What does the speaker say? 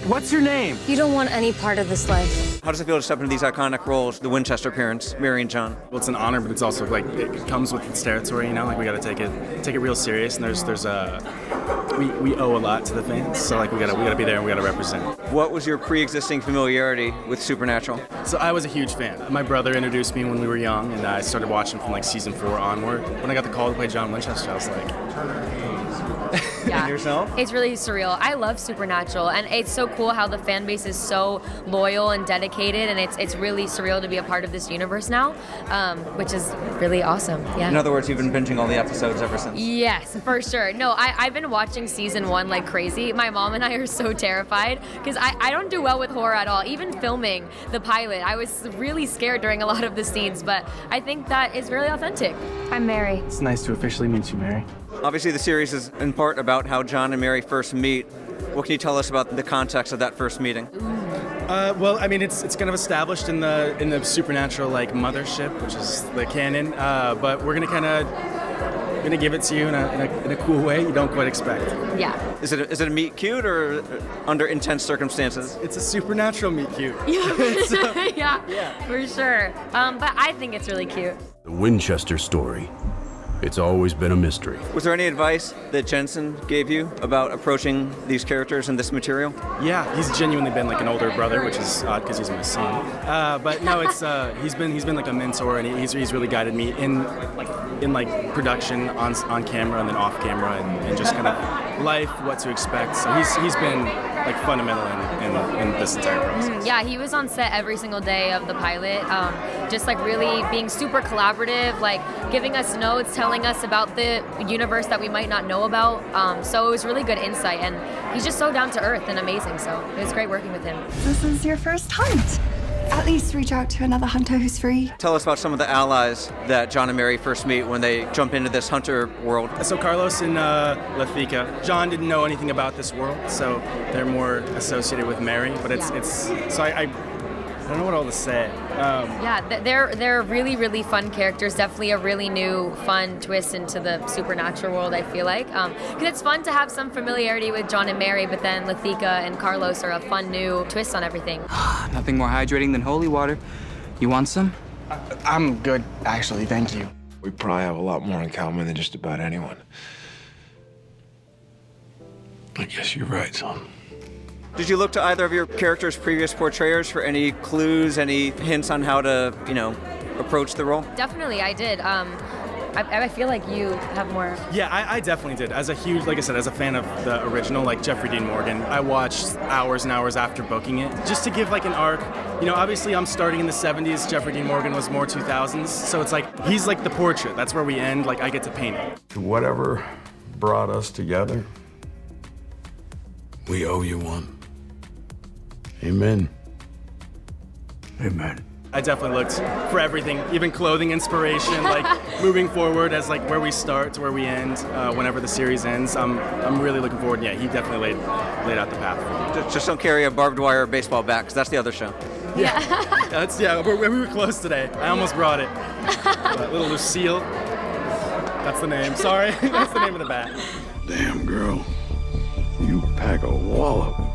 What's your name? You don't want any part of this life. How does it feel to step into these iconic roles, the Winchester parents, Mary and John? Well, it's an honor, but it's also like it comes with its territory, you know. Like we got to take it real serious, and we owe a lot to the fans, so like we gotta be there and we gotta represent. What was your pre-existing familiarity with Supernatural? So I was a huge fan. My brother introduced me when we were young, and I started watching from like season 4 onward. When I got the call to play John Winchester, I was like. Yeah. Yourself? It's really surreal. I love Supernatural, and it's so cool how the fan base is so loyal and dedicated, and it's really surreal to be a part of this universe now, which is really awesome. Yeah. In other words, you've been binging all the episodes ever since. Yes, for sure. No, I've been watching season 1 like crazy. My mom and I are so terrified because I don't do well with horror at all. Even filming the pilot, I was really scared during a lot of the scenes, but I think that is really authentic. I'm Mary. It's nice to officially meet you, Mary. Obviously, the series is in part about how John and Mary first meet. What can you tell us about the context of that first meeting? Well, I mean, it's kind of established in the Supernatural like mothership, which is the canon. But we're gonna give it to you in a cool way you don't quite expect. Yeah. Is it a meet cute or under intense circumstances? It's a supernatural meet cute. Yeah. Yeah, for sure. But I think it's really cute. The Winchester story. It's always been a mystery. Was there any advice that Jensen gave you about approaching these characters in this material? Yeah, he's genuinely been like an older brother, which is odd because he's my son. But no, it's he's been like a mentor, and he's really guided me in production on camera and then off camera and just kind of life, what to expect. So he's been like fundamental in this entire process. Yeah, he was on set every single day of the pilot, just like really being super collaborative, like giving us notes, telling us about the universe that we might not know about. So it was really good insight, and he's just so down to earth and amazing. So it was great working with him. This is your first hunt. At least reach out to another hunter who's free. Tell us about some of the allies that John and Mary first meet when they jump into this hunter world. So Carlos and Lethika. John didn't know anything about this world, so they're more associated with Mary. But it's so I don't know what all to say. Yeah, they're really, really fun characters. Definitely a really new, fun twist into the supernatural world, I feel like. Because it's fun to have some familiarity with John and Mary, but then Lethika and Carlos are a fun new twist on everything. Nothing more hydrating than holy water. You want some? I'm good, actually, thank you. We probably have a lot more in common than just about anyone. I guess you're right, son. Did you look to either of your characters' previous portrayers for any clues, any hints on how to, approach the role? Definitely, I did. I feel like you have more. Yeah, I definitely did. As a huge, like I said, as a fan of the original, like Jeffrey Dean Morgan, I watched hours and hours after booking it, just to give like an arc. Obviously I'm starting in the 70s, Jeffrey Dean Morgan was more 2000s, so it's like, he's like the portrait. That's where we end, like I get to paint it. Whatever brought us together, we owe you one. Amen. Amen. I definitely looked for everything, even clothing inspiration, like moving forward as like where we start to where we end, whenever the series ends. I'm really looking forward. Yeah, he definitely laid out the path. Just don't carry a barbed wire baseball bat, because that's the other show. Yeah, we were close today. I almost brought it. Little Lucille. That's the name. Sorry, that's the name of the bat. Damn, girl. You pack a wallop.